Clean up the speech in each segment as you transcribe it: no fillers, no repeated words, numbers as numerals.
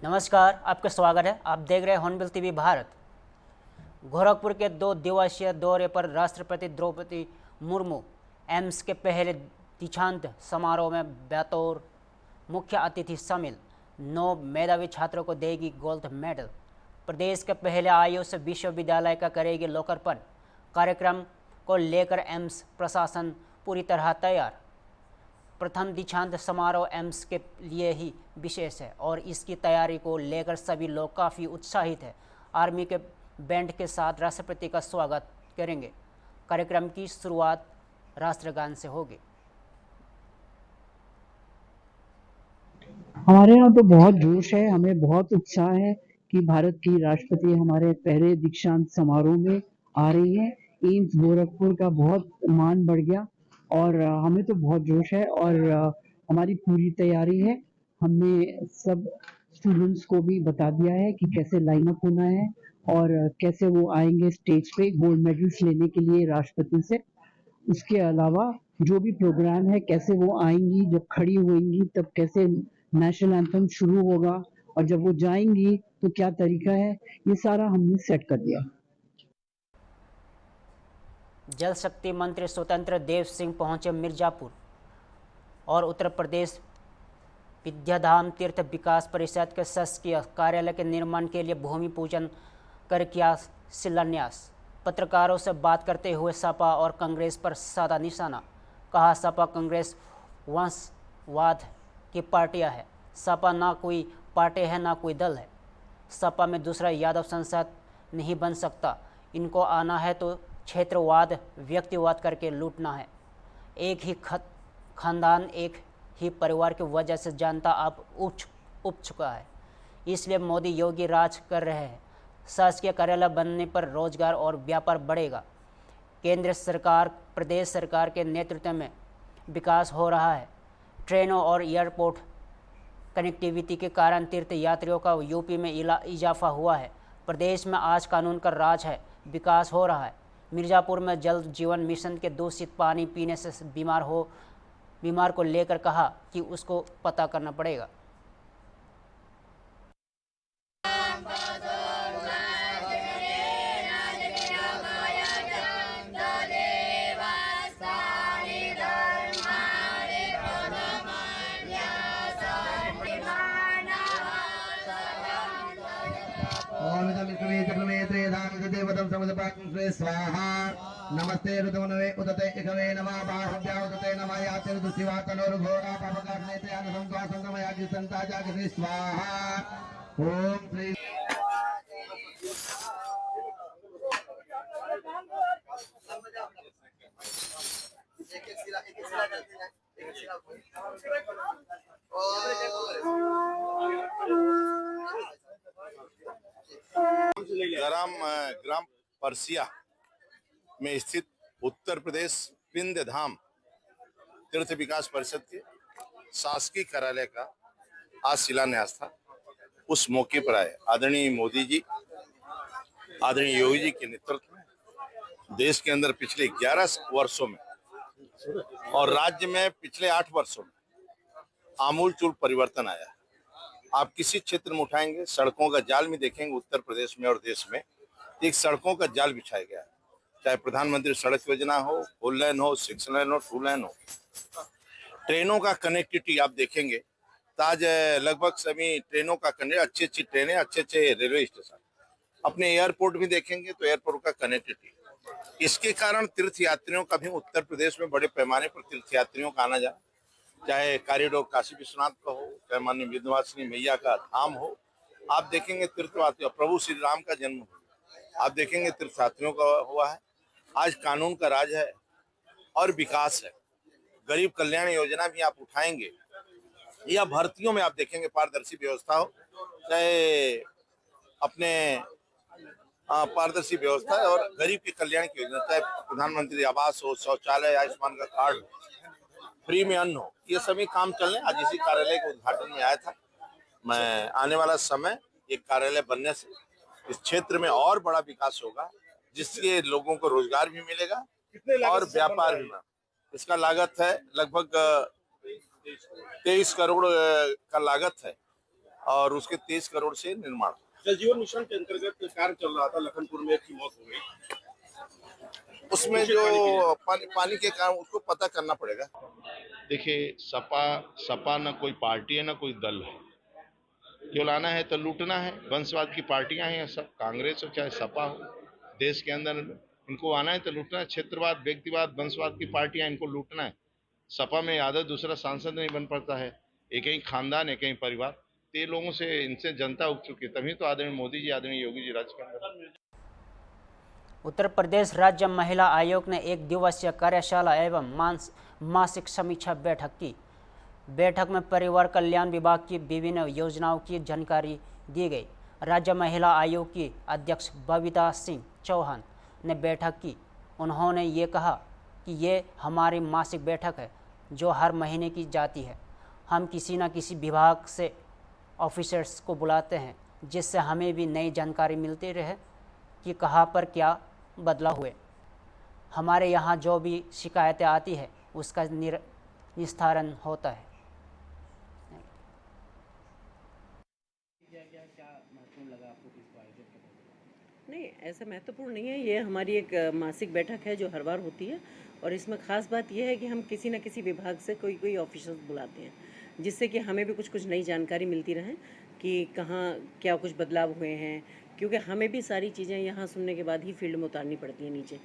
नमस्कार, आपका स्वागत है। आप देख रहे हैं हॉर्नबिल टीवी भारत। गोरखपुर के 2 दिवसीय दौरे पर राष्ट्रपति द्रौपदी मुर्मू एम्स के पहले दीक्षांत समारोह में बतौर मुख्य अतिथि शामिल। 9 मेधावी छात्रों को देगी गोल्ड मेडल। प्रदेश के पहले आयुष विश्वविद्यालय का करेगी लोकार्पण। कार्यक्रम को लेकर एम्स प्रशासन पूरी तरह तैयार। प्रथम दीक्षांत समारोह एम्स के लिए ही विशेष है और इसकी तैयारी को लेकर सभी लोग काफ़ी उत्साहित हैं। आर्मी के बैंड के साथ राष्ट्रपति का स्वागत करेंगे। कार्यक्रम की शुरुआत राष्ट्रगान से होगी। हमारे यहाँ तो बहुत जोश है, हमें बहुत उत्साह है कि भारत की राष्ट्रपति हमारे पहले दीक्षांत समारोह में आ रही है। एम्स गोरखपुर का बहुत मान बढ़ गया और हमें तो बहुत जोश है और हमारी पूरी तैयारी है। हमने सब स्टूडेंट्स को भी बता दिया है कि कैसे लाइन अप होना है और कैसे वो आएंगे स्टेज पे गोल्ड मेडल्स लेने के लिए राष्ट्रपति से। उसके अलावा जो भी प्रोग्राम है, कैसे वो आएंगी, जब खड़ी होंगी तब कैसे नेशनल एंथम शुरू होगा और जब वो जाएंगी तो क्या तरीका है, ये सारा हमने सेट कर दिया। जल शक्ति मंत्री स्वतंत्र देव सिंह पहुंचे मिर्जापुर और उत्तर प्रदेश विद्याधाम तीर्थ विकास परिषद के शासकीय कार्यालय के निर्माण के लिए भूमि पूजन कर किया शिलान्यास। पत्रकारों से बात करते हुए सपा और कांग्रेस पर साधा निशाना। कहा, सपा कांग्रेस वंशवाद की पार्टियां हैं। सपा ना कोई पार्टी है ना कोई दल है। सपा में दूसरा यादव संसद नहीं बन सकता। इनको आना है तो क्षेत्रवाद व्यक्तिवाद करके लूटना है। एक ही खानदान एक ही परिवार की वजह से जनता अब उब चुका है। इसलिए मोदी योगी राज कर रहे हैं। शासकीय कार्यालय बनने पर रोजगार और व्यापार बढ़ेगा। केंद्र सरकार प्रदेश सरकार के नेतृत्व में विकास हो रहा है। ट्रेनों और एयरपोर्ट कनेक्टिविटी के कारण तीर्थ यात्रियों का यूपी में इजाफा हुआ है। प्रदेश में आज कानून का राज है, विकास हो रहा है। मिर्जापुर में जल जीवन मिशन के दूषित पानी पीने से बीमार को लेकर कहा कि उसको पता करना पड़ेगा। स्वाहा नमस्ते ऋतुमनवे उदते इकवे नमः बाहुभ्या उदते नमः याते ऋतुशिवा तनोर्घोरा पापकाग्नेते अनुसंत्वा संगमयाग्नि संताजाग्नि स्वाहा ओम श्री ग्राम परसिया में स्थित उत्तर प्रदेश विंध्य धाम तीर्थ विकास परिषद के शासकीय कार्यालय का आज शिलान्यास था। उस मौके पर आए आदरणीय मोदी जी, आदरणीय योगी जी के नेतृत्व में देश के अंदर पिछले 11 वर्षों में और राज्य में पिछले 8 वर्षों में आमूलचूल परिवर्तन आया है। आप किसी क्षेत्र में उठाएंगे, सड़कों का जाल में देखेंगे उत्तर प्रदेश में और देश में एक सड़कों का जाल बिछाया गया है। चाहे प्रधानमंत्री सड़क योजना हो, 4 लेन हो, 6 लेन हो, 2 लेन हो। ट्रेनों का कनेक्टिविटी आप देखेंगे तो आज लगभग सभी ट्रेनों का अच्छी ट्रेनें, अच्छे रेलवे स्टेशन, अपने एयरपोर्ट भी देखेंगे तो एयरपोर्ट का कनेक्टिविटी। इसके कारण तीर्थ यात्रियों का भी उत्तर प्रदेश में बड़े पैमाने पर तीर्थ यात्रियों का आना जाना, चाहे कॉरिडोर काशी विश्वनाथ का हो, चाहे माननीय विंध्यवासिनी मैया का धाम हो। आप देखेंगे तीर्थयात्रियों, प्रभु श्री राम का जन्म हो, आप देखेंगे तीर्थयात्रियों का हुआ है। आज कानून का राज है और विकास है। गरीब कल्याण योजना भी आप उठाएंगे या भर्तियों में आप देखेंगे पारदर्शी व्यवस्था हो, चाहे अपने पारदर्शी व्यवस्था है और गरीब के कल्याण की योजना, चाहे प्रधानमंत्री आवास हो, शौचालय, आयुष्मान का कार्ड हो, फ्री में अन्न हो, ये सभी काम चल रहे हैं। आज इसी कार्यालय के उद्घाटन में आया था मैं। आने वाला समय एक कार्यालय बनने से इस क्षेत्र में और बड़ा विकास होगा, जिससे लोगों को रोजगार भी मिलेगा और व्यापार भी। इसका लागत है लगभग 23 करोड़ का लागत है और उसके 23 करोड़ से निर्माण। जल जीवन मिशन के अंतर्गत कार्य चल रहा था, लखनपुर में एक की मौत हो गई। उसमें जो पानी के कारण उसको पता करना पड़ेगा। देखिए, सपा न कोई पार्टी है न कोई दल है। जो लाना है तो लूटना है। वंशवाद की पार्टियां हैं सब, कांग्रेस हो चाहे सपा हो, देश के अंदर इनको आना है तो लूटना है। क्षेत्रवाद, व्यक्तिवाद, वंशवाद की पार्टियां, इनको लूटना है। सपा में यादव दूसरा सांसद नहीं बन पाता है, एक ही खानदान, एक ही परिवार। तो ये लोगों से, इनसे जनता उग चुकी है, तभी तो आदरणीय मोदी जी, आदरणीय योगी जी राज के अंदर। उत्तर प्रदेश राज्य महिला आयोग ने एक दिवसीय कार्यशाला एवं मासिक समीक्षा बैठक की। बैठक में परिवार कल्याण विभाग की विभिन्न योजनाओं की जानकारी दी गई। राज्य महिला आयोग की अध्यक्ष बबीता सिंह चौहान ने बैठक की। उन्होंने ये कहा कि ये हमारी मासिक बैठक है जो हर महीने की जाती है। हम किसी न किसी विभाग से ऑफिसर्स को बुलाते हैं जिससे हमें भी नई जानकारी मिलती रहे कि कहाँ पर क्या बदलाव हुए। हमारे यहाँ जो भी शिकायतें आती है उसका निस्तारण होता है। नहीं, ऐसा महत्वपूर्ण नहीं है। ये हमारी एक मासिक बैठक है जो हर बार होती है और इसमें ख़ास बात यह है कि हम किसी न किसी विभाग से कोई ऑफिसर्स बुलाते हैं जिससे कि हमें भी कुछ नई जानकारी मिलती रहे कि कहाँ क्या कुछ बदलाव हुए हैं, क्योंकि हमें भी सारी चीज़ें यहाँ सुनने के बाद ही फील्ड में उतारनी पड़ती हैं नीचे।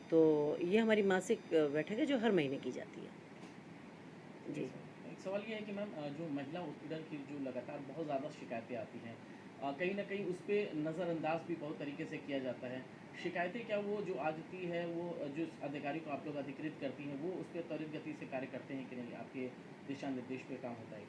तो ये हमारी मासिक बैठक है जो हर महीने की जाती है। जी, एक सवाल ये है कि मैम, जो महिला उत्पीड़न की जो लगातार बहुत ज़्यादा शिकायतें आती हैं, कहीं ना कहीं उस पर नज़रअंदाज भी बहुत तरीके से किया जाता है। शिकायतें क्या वो जो आती है वो जो अधिकारी को आप लोग अधिकृत करती हैं वो उस पर त्वरित गति से कार्य करते हैं कि नहीं? आपके दिशा निर्देश पे काम होता है?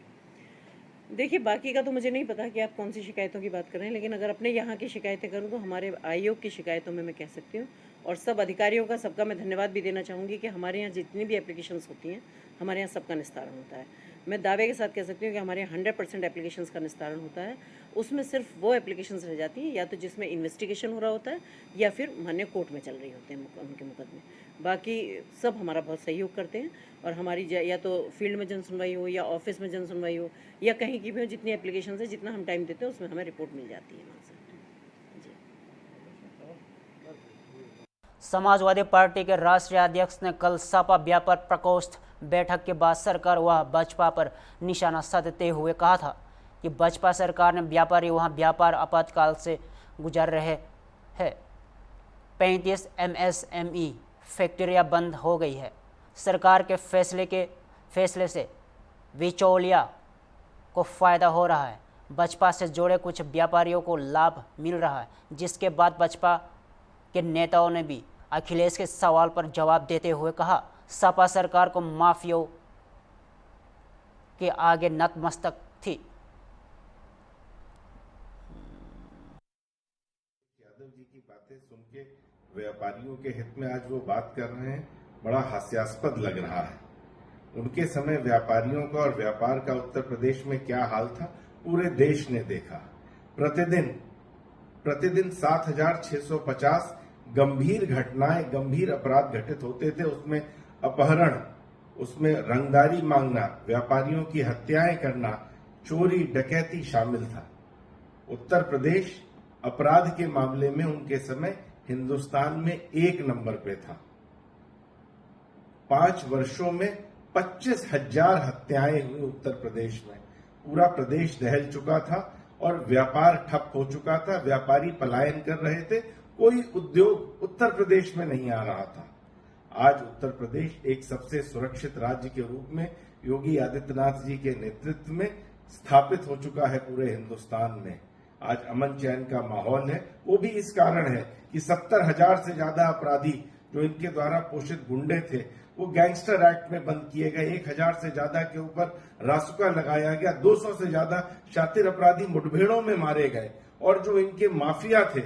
देखिए, बाकी का तो मुझे नहीं पता कि आप कौन सी शिकायतों की बात कर रहे हैं, लेकिन अगर अपने यहाँ की शिकायतें करूँ तो हमारे आयोग की शिकायतों में मैं कह सकती हूँ, और सब अधिकारियों का सबका मैं धन्यवाद भी देना चाहूँगी कि हमारे यहाँ जितनी भी एप्लीकेशंस होती हैं हमारे यहाँ सबका निस्तारण होता है। मैं दावे के साथ कह सकती हूँ कि हमारे यहाँ 100% एप्लीकेशंस का निस्तारण होता है। उसमें सिर्फ वो एप्लीकेशंस रह जाती हैं या तो जिसमें इन्वेस्टिगेशन हो रहा होता है या फिर मान्य कोर्ट में चल रही होते हैं उनके मुकदमे। बाकी सब हमारा बहुत सहयोग करते हैं और हमारी या तो फील्ड में जन सुनवाई हो या ऑफिस में जन सुनवाई हो या कहीं की भी हो, जितनी एप्लीकेशंस है जितना हम टाइम देते हैं उसमें हमें रिपोर्ट मिल जाती है वहाँ से। समाजवादी पार्टी के राष्ट्रीय अध्यक्ष ने कल सपा व्यापार प्रकोष्ठ बैठक के बाद सरकार व बसपा पर निशाना साधते हुए कहा था कि बसपा सरकार ने व्यापारी वहां व्यापार आपातकाल से गुजर रहे हैं। 35 MSME फैक्ट्रियां बंद हो गई है। सरकार के फैसले से बिचौलिया को फ़ायदा हो रहा है। बसपा से जुड़े कुछ व्यापारियों को लाभ मिल रहा है, जिसके बाद बसपा के नेताओं ने भी अखिलेश के सवाल पर जवाब देते हुए कहा, सपा सरकार को माफियाओं के आगे नतमस्तक थी। यादव जी की बातें सुन के व्यापारियों के हित में आज वो बात कर रहे हैं, बड़ा हास्यास्पद लग रहा है। उनके समय व्यापारियों का और व्यापार का उत्तर प्रदेश में क्या हाल था पूरे देश ने देखा। प्रतिदिन 7,650 गंभीर घटनाएं, गंभीर अपराध घटित होते थे। उसमें अपहरण, उसमें रंगदारी मांगना, व्यापारियों की हत्याएं करना, चोरी डकैती शामिल था। उत्तर प्रदेश अपराध के मामले में उनके समय हिंदुस्तान में 1 नंबर पे था। 5 वर्षों में 25,000 हत्याएं हुई उत्तर प्रदेश में। पूरा प्रदेश दहल चुका था और व्यापार ठप हो चुका था। व्यापारी पलायन कर रहे थे। कोई उद्योग उत्तर प्रदेश में नहीं आ रहा था। आज उत्तर प्रदेश एक सबसे सुरक्षित राज्य के रूप में योगी आदित्यनाथ जी के नेतृत्व में स्थापित हो चुका है पूरे हिंदुस्तान में। आज अमन चैन का माहौल है। वो भी इस कारण है कि 70,000 से ज्यादा अपराधी जो इनके द्वारा पोषित गुंडे थे वो गैंगस्टर एक्ट में बंद किए गए। 1,000 से ज्यादा के ऊपर रासुका लगाया गया। 200 से ज्यादा शातिर अपराधी मुठभेड़ों में मारे गए। और जो इनके माफिया थे,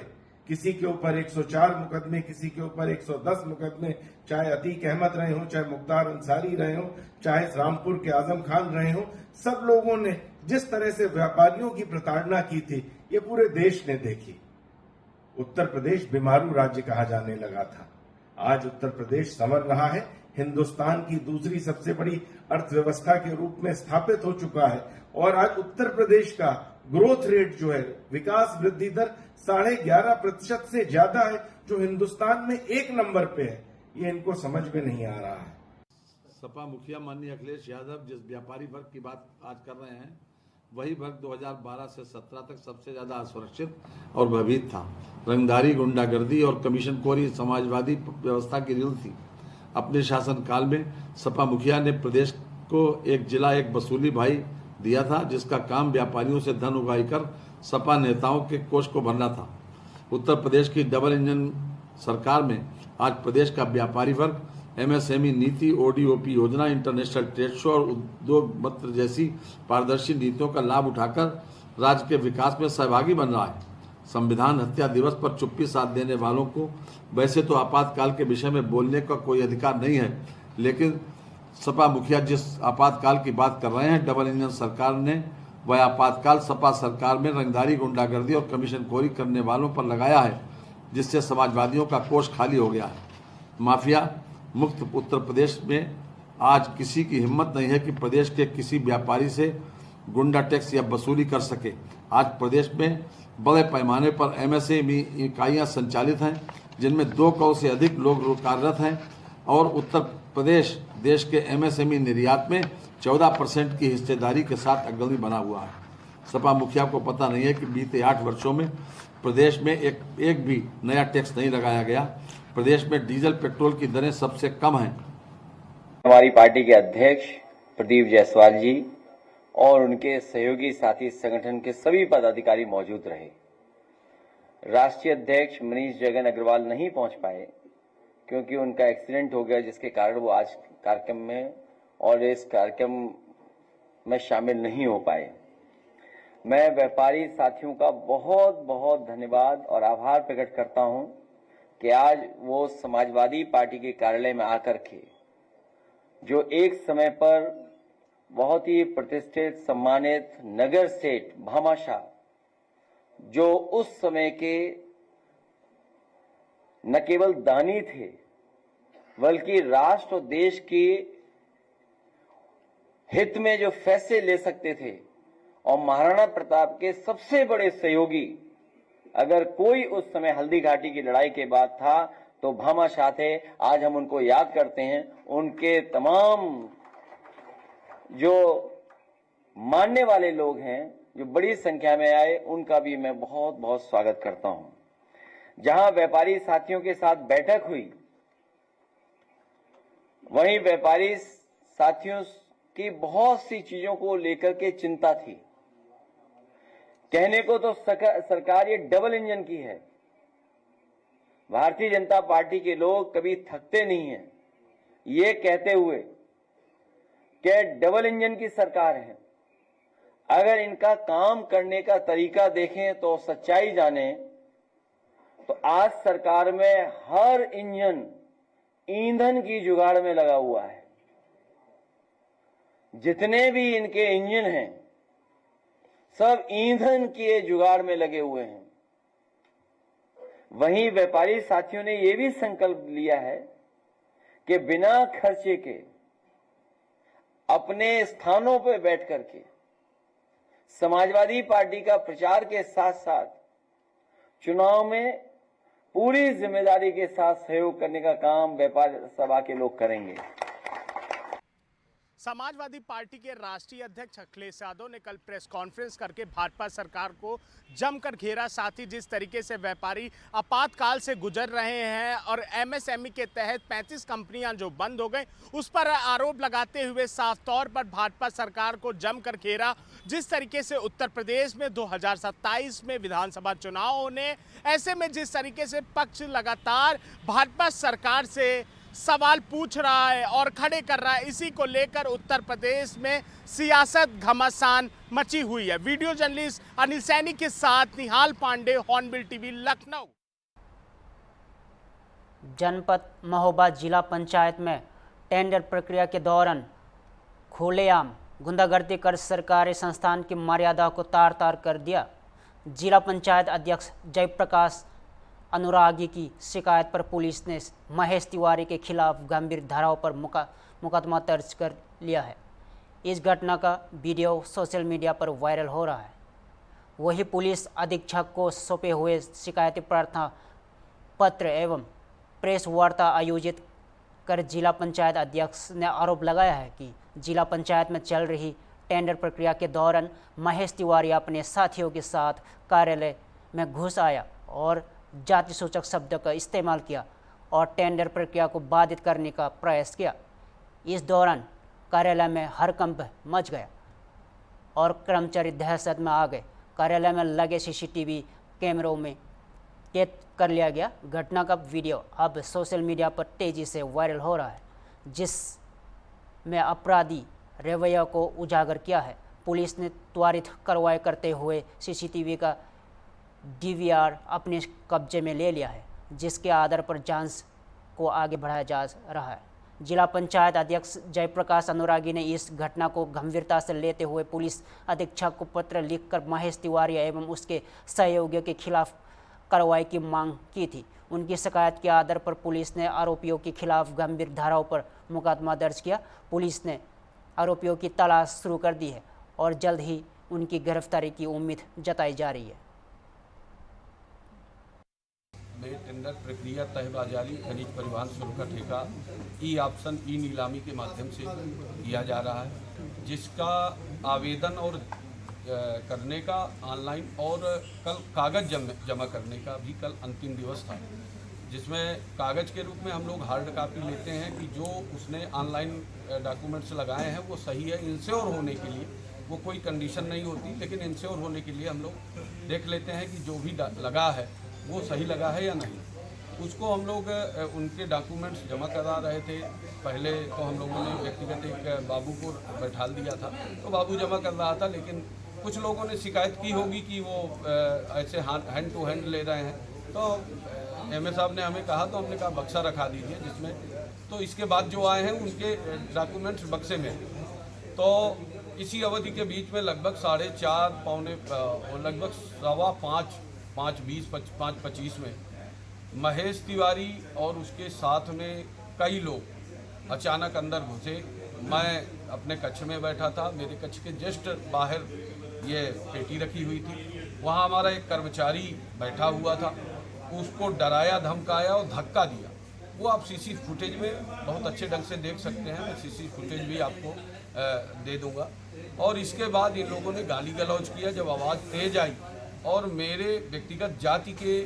किसी के ऊपर 104 मुकदमे, किसी के ऊपर 110 मुकदमे, चाहे अतीक अहमद रहे हो, चाहे मुख्तार अंसारी रहे हो, चाहे रामपुर के आजम खान रहे हो, सब लोगों ने जिस तरह से व्यापारियों की प्रताड़ना की थी ये पूरे देश ने देखी। उत्तर प्रदेश बीमारू राज्य कहा जाने लगा था। आज उत्तर प्रदेश संवर रहा है, हिंदुस्तान की दूसरी सबसे बड़ी अर्थव्यवस्था के रूप में स्थापित हो चुका है और आज उत्तर प्रदेश का ग्रोथ रेट जो है, विकास वृद्धि दर 11.5% से ज्यादा है, जो हिंदुस्तान में 1 नंबर पे है। ये इनको समझ में नहीं आ रहा है। सपा मुखिया माननीय अखिलेश यादव जिस व्यापारी वर्ग की बात आज कर रहे हैं, वही वर्ग 2012 से 17 तक सबसे ज्यादा असुरक्षित और भयभीत था। रंगधारी, गुंडागर्दी और कमीशनखोरी समाजवादी व्यवस्था की रीढ़ थी। अपने शासनकाल में सपा मुखिया ने प्रदेश को एक जिला एक वसूली भाई दिया था, जिसका काम व्यापारियों से धन उगाही कर सपा नेताओं के कोष को भरना था। उत्तर प्रदेश की डबल इंजन सरकार में आज प्रदेश का व्यापारी वर्ग एमएसएमई नीति, ओडीओपी योजना, इंटरनेशनल ट्रेड शो और उद्योग मित्र जैसी पारदर्शी नीतियों का लाभ उठाकर राज्य के विकास में सहभागी बन रहा है। संविधान हत्या दिवस पर चुप्पी साध देने वालों को वैसे तो आपातकाल के विषय में बोलने का कोई अधिकार नहीं है, लेकिन सपा मुखिया जिस आपातकाल की बात कर रहे हैं, डबल इंजन सरकार ने वह आपातकाल सपा सरकार में रंगधारी, गुंडागर्दी और कमीशनखोरी करने वालों पर लगाया है, जिससे समाजवादियों का कोष खाली हो गया है। माफिया मुक्त उत्तर प्रदेश में आज किसी की हिम्मत नहीं है कि प्रदेश के किसी व्यापारी से गुंडा टैक्स या वसूली कर सके। आज प्रदेश में बड़े पैमाने पर एमएसएमई इकाइयां संचालित हैं, जिनमें 2 करोड़ से अधिक लोग कार्यरत हैं और उत्तर प्रदेश देश के एमएसएमई निर्यात में 14% की हिस्सेदारी के साथ अग्रणी बना हुआ है। सपा मुखिया को पता नहीं है कि बीते 8 वर्षों में प्रदेश में एक भी नया टैक्स नहीं लगाया गया। प्रदेश में डीजल पेट्रोल की दरें सबसे कम हैं। हमारी पार्टी के अध्यक्ष प्रदीप जायसवाल जी और उनके सहयोगी साथी संगठन के सभी पदाधिकारी मौजूद रहे। राष्ट्रीय अध्यक्ष मनीष जगन अग्रवाल नहीं पहुंच पाए क्योंकि उनका एक्सीडेंट हो गया, जिसके कारण वो आज कार्यक्रम में और इस कार्यक्रम में शामिल नहीं हो पाए। मैं व्यापारी साथियों का बहुत बहुत धन्यवाद और आभार प्रकट करता हूं कि आज वो समाजवादी पार्टी के कार्यालय में आकर के, जो एक समय पर बहुत ही प्रतिष्ठित सम्मानित नगर सेठ भामाशाह, जो उस समय के न केवल दानी थे बल्कि राष्ट्र और देश के हित में जो फैसले ले सकते थे और महाराणा प्रताप के सबसे बड़े सहयोगी, अगर कोई उस समय हल्दी घाटी की लड़ाई के बाद था तो भामाशाह थे। आज हम उनको याद करते हैं। उनके तमाम जो मानने वाले लोग हैं, जो बड़ी संख्या में आए, उनका भी मैं बहुत बहुत स्वागत करता हूं। जहां व्यापारी साथियों के साथ बैठक हुई, वहीं व्यापारी साथियों की बहुत सी चीजों को लेकर के चिंता थी। कहने को तो सरकार ये डबल इंजन की है। भारतीय जनता पार्टी के लोग कभी थकते नहीं हैं ये कहते हुए कि डबल इंजन की सरकार है। अगर इनका काम करने का तरीका देखें तो सच्चाई जाने तो आज सरकार में हर इंजन ईंधन की जुगाड़ में लगा हुआ है। जितने भी इनके इंजन हैं सब ईंधन के जुगाड़ में लगे हुए हैं। वहीं व्यापारी साथियों ने यह भी संकल्प लिया है कि बिना खर्चे के अपने स्थानों पर बैठ करके समाजवादी पार्टी का प्रचार के साथ साथ चुनाव में पूरी जिम्मेदारी के साथ सहयोग करने का काम व्यापार सभा के लोग करेंगे। समाजवादी पार्टी के राष्ट्रीय अध्यक्ष अखिलेश यादव ने कल प्रेस कॉन्फ्रेंस करके भाजपा सरकार को जमकर घेरा। साथ ही जिस तरीके से व्यापारी आपातकाल से गुजर रहे हैं और एमएसएमई के तहत 35 कंपनियां जो बंद हो गई, उस पर आरोप लगाते हुए साफ तौर पर भाजपा सरकार को जमकर घेरा। जिस तरीके से उत्तर प्रदेश में 2027 में विधानसभा चुनाव होने, ऐसे में जिस तरीके से पक्ष लगातार भाजपा सरकार से सवाल पूछ रहा है और खड़े कर रहा है, इसी को लेकर उत्तर प्रदेश में सियासत घमासान मची हुई है। वीडियो जर्नलिस्ट अनिल सैनी के साथ निहाल पांडे, हॉर्नबिल टीवी, लखनऊ। जनपद महोबा जिला पंचायत में टेंडर प्रक्रिया के दौरान खुलेआम गुंडागर्दी कर सरकारी संस्थान की मर्यादा को तार तार कर दिया। जिला पंचायत अध्यक्ष जयप्रकाश अनुरागी की शिकायत पर पुलिस ने महेश तिवारी के खिलाफ गंभीर धाराओं पर मुकदमा दर्ज कर लिया है। इस घटना का वीडियो सोशल मीडिया पर वायरल हो रहा है। वही पुलिस अधीक्षक को सौंपे हुए शिकायती प्रार्थना पत्र एवं प्रेस वार्ता आयोजित कर जिला पंचायत अध्यक्ष ने आरोप लगाया है कि जिला पंचायत में चल रही टेंडर प्रक्रिया के दौरान महेश तिवारी अपने साथियों के साथ कार्यालय में घुस आया और जाति सूचक शब्द का इस्तेमाल किया और टेंडर प्रक्रिया को बाधित करने का प्रयास किया। इस दौरान कार्यालय में हड़कंप मच गया और कर्मचारी दहशत में आ गए। कार्यालय में लगे सीसीटीवी कैमरों में कैद कर लिया गया। घटना का वीडियो अब सोशल मीडिया पर तेज़ी से वायरल हो रहा है, जिसमें अपराधी रवैया को उजागर किया है। पुलिस ने त्वरित कार्रवाई करते हुए सीसीटीवी का डीवीआर अपने कब्जे में ले लिया है, जिसके आधार पर जांच को आगे बढ़ाया जा रहा है। जिला पंचायत अध्यक्ष जयप्रकाश अनुरागी ने इस घटना को गंभीरता से लेते हुए पुलिस अधीक्षक को पत्र लिखकर महेश तिवारी एवं उसके सहयोगियों के खिलाफ कार्रवाई की मांग की थी। उनकी शिकायत के आधार पर पुलिस ने आरोपियों के खिलाफ गंभीर धाराओं पर मुकदमा दर्ज किया। पुलिस ने आरोपियों की तलाश शुरू कर दी है और जल्द ही उनकी गिरफ्तारी की उम्मीद जताई जा रही है। टेंडर प्रक्रिया तहबाजारी खनिज परिवहन शुल्क का ठेका ई ऑप्शन ई नीलामी के माध्यम से किया जा रहा है, जिसका आवेदन और करने का ऑनलाइन और कल कागज़ जमा करने का भी कल अंतिम दिवस था, जिसमें कागज़ के रूप में हम लोग हार्ड कॉपी लेते हैं कि जो उसने ऑनलाइन डॉक्यूमेंट्स लगाए हैं वो सही है। इंश्योर होने के लिए वो कोई कंडीशन नहीं होती, लेकिन इंश्योर होने के लिए हम लोग देख लेते हैं कि जो भी लगा है वो सही लगा है या नहीं। उसको हम लोग उनके डॉक्यूमेंट्स जमा करा रहे थे। पहले तो हम लोगों ने व्यक्तिगत एक बाबू को बैठाल दिया था, तो बाबू जमा कर रहा था, लेकिन कुछ लोगों ने शिकायत की होगी कि वो ऐसे हैंड टू हैंड ले रहे हैं। तो एमए साहब ने हमें कहा, तो हमने कहा बक्सा रखा दीजिए, जिसमें तो इसके बाद जो आए हैं उनके डॉक्यूमेंट्स बक्से में। तो इसी अवधि के बीच में लगभग 4:30 पौने लगभग 5:15 5:25 में महेश तिवारी और उसके साथ में कई लोग अचानक अंदर घुसे। मैं अपने कक्ष में बैठा था, मेरे कक्ष के जस्ट बाहर ये पेटी रखी हुई थी, वहाँ हमारा एक कर्मचारी बैठा हुआ था। उसको डराया, धमकाया और धक्का दिया। वो आप सीसी फुटेज में बहुत अच्छे ढंग से देख सकते हैं, मैं सीसी फुटेज भी आपको दे दूंगा। और इसके बाद इन लोगों ने गाली गलौज किया। जब आवाज़ तेज आई और मेरे व्यक्तिगत जाति के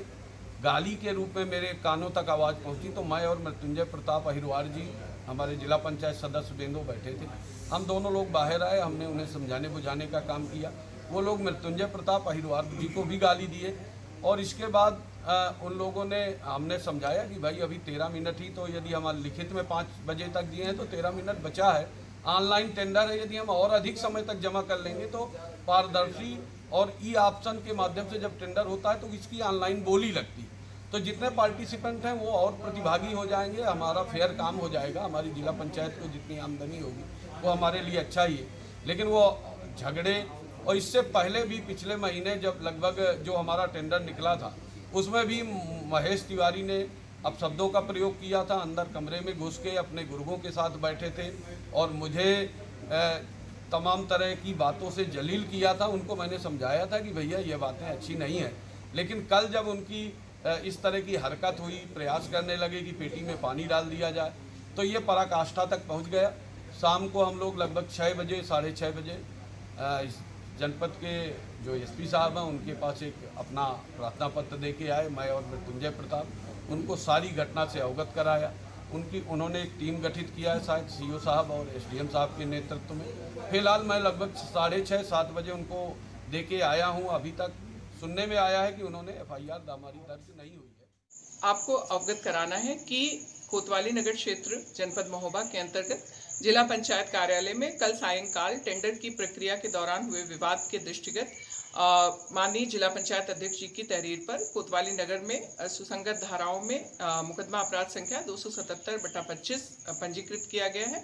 गाली के रूप में मेरे कानों तक आवाज़ पहुंची, तो मैं और मृत्युंजय प्रताप अहिरवार जी, हमारे जिला पंचायत सदस्य बेंदो बैठे थे। हम दोनों लोग बाहर आए, हमने उन्हें समझाने बुझाने का काम किया। वो लोग मृत्युंजय प्रताप अहिरवार जी को भी गाली दिए और इसके बाद उन लोगों ने हमने समझाया कि भाई अभी 13 मिनट ही, तो यदि हम लिखित में 5 बजे तक दिए हैं तो 13 मिनट बचा है। ऑनलाइन टेंडर है, यदि हम और अधिक समय तक जमा कर लेंगे तो पारदर्शी और ई ऑप्शन के माध्यम से जब टेंडर होता है तो इसकी ऑनलाइन बोली लगती है, तो जितने पार्टिसिपेंट हैं वो और प्रतिभागी हो जाएंगे, हमारा फेयर काम हो जाएगा। हमारी जिला पंचायत को जितनी आमदनी होगी वो हमारे लिए अच्छा ही है। लेकिन वो झगड़े, और इससे पहले भी पिछले महीने जब लगभग जो हमारा टेंडर निकला था उसमें भी महेश तिवारी ने अपशब्दों का प्रयोग किया था। अंदर कमरे में घुस के अपने गुर्गों के साथ बैठे थे और मुझे तमाम तरह की बातों से जलील किया था। उनको मैंने समझाया था कि भैया ये बातें अच्छी नहीं हैं, लेकिन कल जब उनकी इस तरह की हरकत हुई, प्रयास करने लगे कि पेटी में पानी डाल दिया जाए, तो ये पराकाष्ठा तक पहुंच गया। शाम को हम लोग लगभग 6 बजे 6:30 बजे इस जनपद के जो एसपी साहब हैं उनके पास एक अपना प्रार्थना पत्र दे के आए। मैं और मृत्युंजय प्रताप उनको सारी घटना से अवगत कराया। उन्होंने एक टीम गठित किया है, शायद सीओ साहब और एसडीएम साहब के नेतृत्व में। फिलहाल मैं लगभग 6:30 7 बजे उनको दे के आया हूँ। अभी तक सुनने में आया है कि उन्होंने एफआईआर हमारी दर्ज नहीं हुई है। आपको अवगत कराना है कि कोतवाली नगर क्षेत्र जनपद महोबा के अंतर्गत जिला पंचायत कार्यालय में कल सायंकाल टेंडर की प्रक्रिया के दौरान हुए विवाद के दृष्टिगत माननीय जिला पंचायत अध्यक्ष जी की तहरीर पर कोतवाली नगर में सुसंगत धाराओं में मुकदमा अपराध संख्या 277/25 पंजीकृत किया गया है।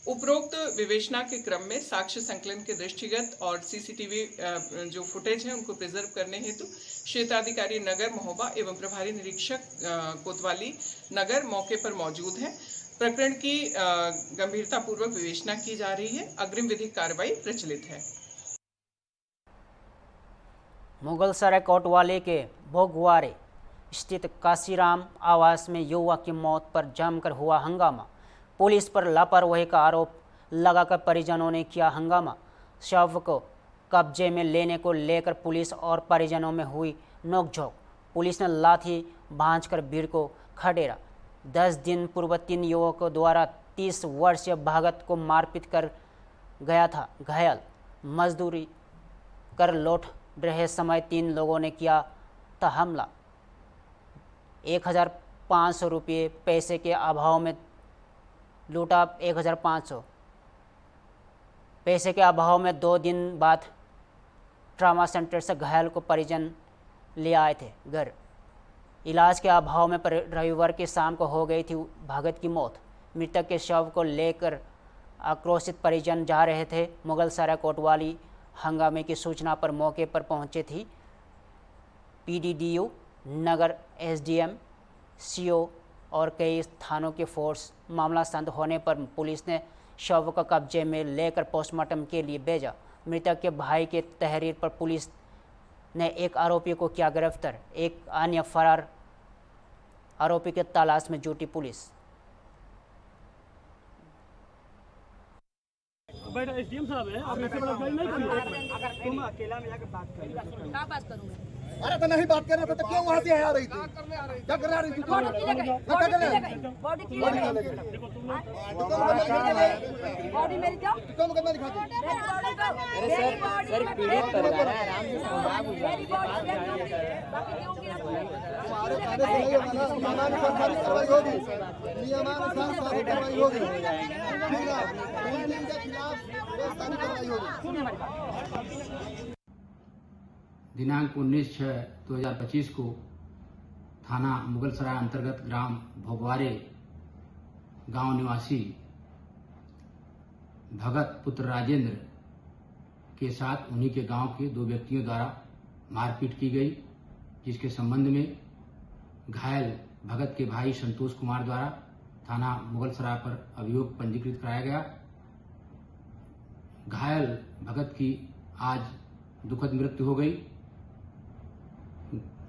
उपरोक्त विवेचना के क्रम में साक्ष्य संकलन के दृष्टिगत और सीसीटीवी जो फुटेज है उनको प्रिजर्व करने हेतु क्षेत्राधिकारी नगर महोबा एवं प्रभारी निरीक्षक कोतवाली नगर मौके पर मौजूद हैं। प्रकरण की गंभीरतापूर्वक विवेचना की जा रही है। अग्रिम विधिक कार्रवाई प्रचलित है। मुगलसराय कोतवाली के भोगवारे स्थित काशीराम आवास में युवक की मौत पर जमकर हुआ हंगामा। पुलिस पर लापरवाही का आरोप लगाकर परिजनों ने किया हंगामा। शव को कब्जे में लेने को लेकर पुलिस और परिजनों में हुई नोकझोंक। पुलिस ने लाठी भांजकर भीड़ को खदेड़ा। 10 दिन पूर्व 3 युवकों द्वारा 30 वर्षीय भगत को मारपीट कर गया था घायल। मजदूरी कर लौट रहे समय 3 लोगों ने किया था हमला। 1500 रुपये पैसे के अभाव में लूटा। 1500 पैसे के अभाव में 2 दिन बाद ट्रामा सेंटर से घायल को परिजन ले आए थे घर। इलाज के अभाव में रविवार की शाम को हो गई थी भगत की मौत। मृतक के शव को लेकर आक्रोशित परिजन जा रहे थे। मुगलसराय कोतवाली हंगामे की सूचना पर मौके पर पहुंचे थी पीडीडीयू, नगर एसडीएम, सीओ और कई थानों की फोर्स। मामला शांत होने पर पुलिस ने शव को कब्जे में लेकर पोस्टमार्टम के लिए भेजा। मृतक के भाई के तहरीर पर पुलिस ने एक आरोपी को किया गिरफ्तार। एक अन्य फरार आरोपी की तलाश में जुटी पुलिस। एसडीएम साहब है, आप ऐसे बड़ा नहीं करिए। तुम अकेला में जाकर बात करो। क्या बात करूंगा? अरे तो नहीं बात करना था तो क्यों वहां से आ रही थी? क्या कर रही थी? बॉडी क्लियर है। बॉडी क्लियर है। बॉडी मेरी क्या? तुम कितना दिखा दो? मेरी बॉडी सर पीड़ित परिवार है, आराम से संभाल लीजिए। मेरी बॉडी बाकी क्यों गिरा तुमने? हमारे थाने से नहीं होगा ना, नियमानुसार कार्रवाई होगी। नियमानुसार कार्रवाई होगी। ठीक है, उन दिन के खिलाफ व्यवस्था कार्रवाई होगी। दिनांक 19/6/2025 को थाना मुगलसराय अंतर्गत ग्राम भोगवारे गांव निवासी भगत पुत्र राजेंद्र के साथ उन्हीं के गांव के 2 व्यक्तियों द्वारा मारपीट की गई, जिसके संबंध में घायल भगत के भाई संतोष कुमार द्वारा थाना मुगलसराय पर अभियोग पंजीकृत कराया गया। घायल भगत की आज दुखद मृत्यु हो गई।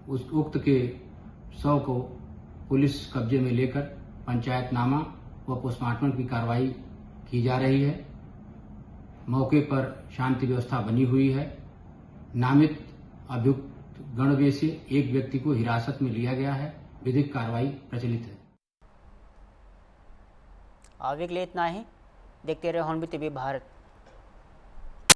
उस उक्त के शव को पुलिस कब्जे में लेकर पंचायतनामा व पोस्टमार्टम की कार्रवाई की जा रही है। मौके पर शांति व्यवस्था बनी हुई है। नामित अभियुक्त गण में से एक व्यक्ति को हिरासत में लिया गया है। विधिक कार्रवाई प्रचलित है। अभी के लिए इतना ही। देखते रहे हॉर्नबिल टीवी भारत।